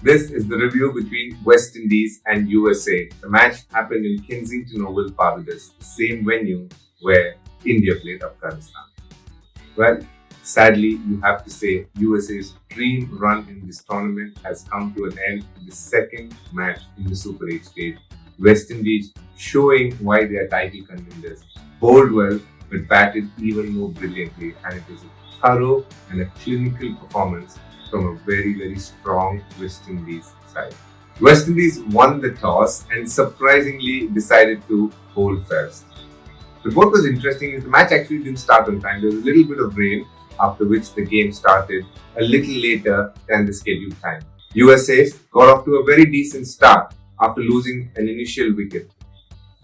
This is the review between West Indies and USA. The match happened in Kensington Oval, Barbados, the same venue where India played Afghanistan. Well, sadly, you have to say USA's dream run in this tournament has come to an end in the second match in the Super 8 stage. West Indies showing why they are title contenders, bowled well but batted even more brilliantly, and it was a thorough and a clinical performance from a very strong West Indies side. West Indies won the toss and surprisingly decided to bowl first. But what was interesting is the match actually didn't start on time. There was a little bit of rain, after which the game started a little later than the scheduled time. USA got off to a very decent start after losing an initial wicket.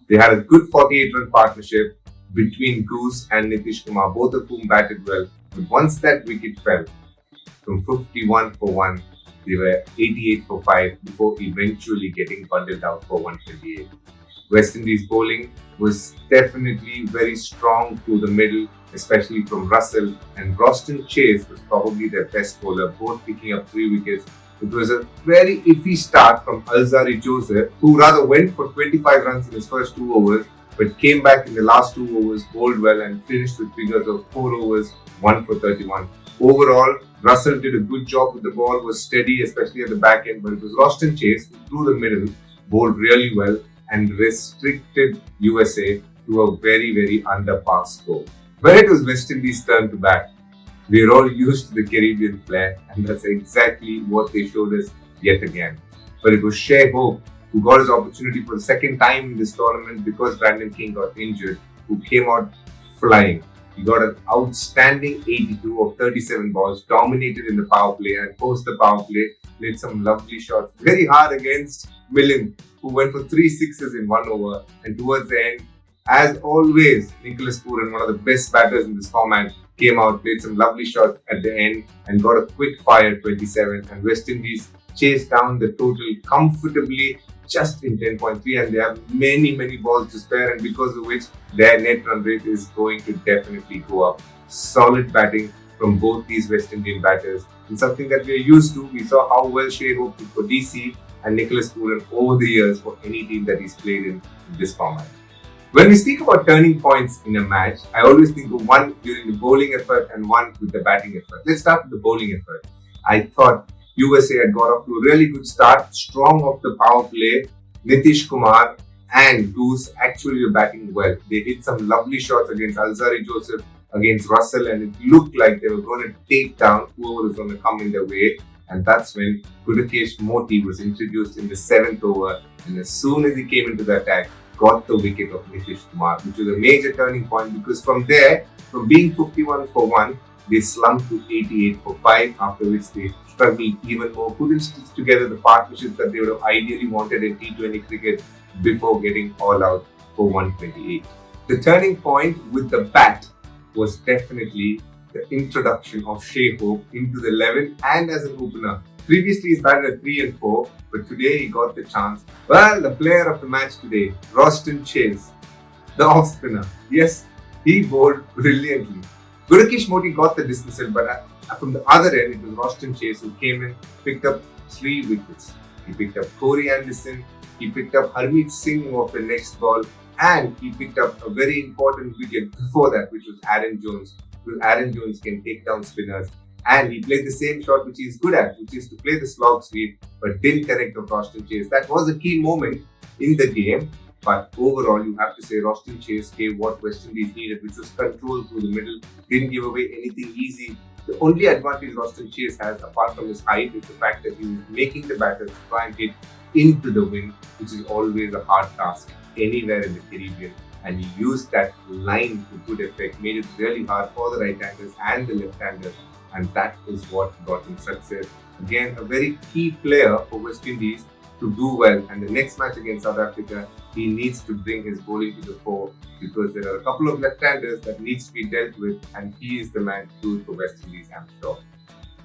They had a good 48-run partnership between Goose and Nitish Kumar, both of whom batted well. But once that wicket fell, from 51 for 1, they were 88 for 5 before eventually getting bundled out for 128. West Indies bowling was definitely very strong through the middle, especially from Russell, and Roston Chase was probably their best bowler, both picking up 3 wickets. It was a very iffy start from Alzarri Joseph, who rather went for 25 runs in his first 2 overs, but came back in the last 2 overs, bowled well and finished with figures of 4 overs, 1 for 31. Overall, Russell did a good job with the ball, was steady, especially at the back end, but it was Roston Chase who through the middle bowled really well and restricted USA to a very under par score. When it was West Indies' turn to bat, we are all used to the Caribbean flair, and that's exactly what they showed us yet again. But it was Shai Hope who got his opportunity for the second time in this tournament because Brandon King got injured, who came out flying. He got an outstanding 82 of 37 balls, dominated in the power play, and post the power play, played some lovely shots. Very hard against Millen, who went for 3 sixes in 1 over. And towards the end, as always, Nicholas Pooran, one of the best batters in this format, came out, played some lovely shots at the end, and got a quick fire 27. And West Indies chased down the total comfortably just in 10.3, and they have many balls to spare, and because of which their net run rate is going to definitely go up. Solid batting from both these West Indian batters, and something that we are used to. We saw how well Shai Hope did for DC and Nicholas Pooran over the years for any team that he's played in this format. When we speak about turning points in a match, I always think of one during the bowling effort and one with the batting effort. Let's start with the bowling effort. I thought USA had got off to a really good start, strong off the power play. Nitish Kumar and Goose actually were batting well. They hit some lovely shots against Alzarri Joseph, against Russell, and it looked like they were going to take down whoever was going to come in their way. And that's when Gudakesh Moti was introduced in the 7th over, and as soon as he came into the attack, got the wicket of Nitish Kumar, which was a major turning point because from there, from being 51 for 1, they slumped to 88 for 5, after which they struggled even more, couldn't stitch together the partnerships that they would have ideally wanted in T20 cricket before getting all out for 128. The turning point with the bat was definitely the introduction of Shai Hope into the 11 and as an opener. Previously he's batted at 3 and 4, but today he got the chance. Well, the player of the match today, Roston Chase, the off spinner. Yes, he bowled brilliantly. Gudakesh Moti got the dismissal, but from the other end, it was Roston Chase who came in, picked up 3 wickets. He picked up Corey Anderson, he picked up Harmeet Singh off the next ball, and he picked up a very important wicket before that, which was Aaron Jones. Because Aaron Jones can take down spinners, and he played the same shot which he's good at, which is to play the slog sweep, but didn't connect with Roston Chase. That was a key moment in the game. But overall, you have to say Roston Chase gave what West Indies needed, which was control through the middle, didn't give away anything easy. The only advantage Roston Chase has, apart from his height, is the fact that he was making the batters try and hit into the wind, which is always a hard task anywhere in the Caribbean. And he used that line to good effect, made it really hard for the right-handers and the left-handers, and that is what got him success. Again, a very key player for West Indies to do well, and the next match against South Africa, he needs to bring his bowling to the fore because there are a couple of left-handers that needs to be dealt with, and he is the man to do it for West Indies, I'm sure.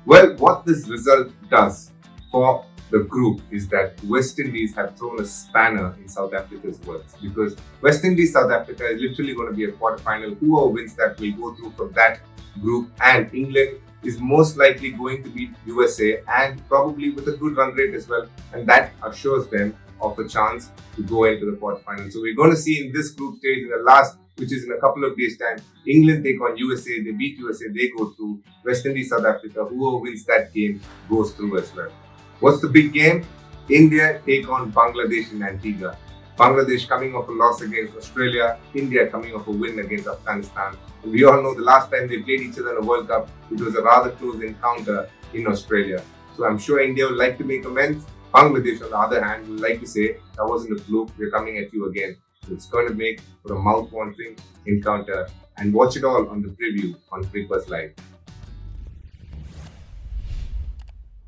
Well, what this result does for the group is that West Indies have thrown a spanner in South Africa's works, because West Indies South Africa is literally going to be a quarterfinal. Whoever wins that will go through from that group, and England is most likely going to beat USA and probably with a good run rate as well. And that assures them of a chance to go into the quarterfinals. So we're going to see in this group stage in the last, which is in a couple of days' time, England take on USA, they beat USA, they go through. West Indies, South Africa, whoever wins that game goes through as well. What's the big game? India take on Bangladesh in Antigua. Bangladesh coming off a loss against Australia, India coming off a win against Afghanistan. We all know the last time they played each other in a World Cup, it was a rather close encounter in Australia. So I'm sure India would like to make amends. Bangladesh, on the other hand, would like to say, that wasn't a fluke, we're coming at you again. So it's going to make for a mouth-watering encounter. And watch it all on the preview on Cricbuzz Live.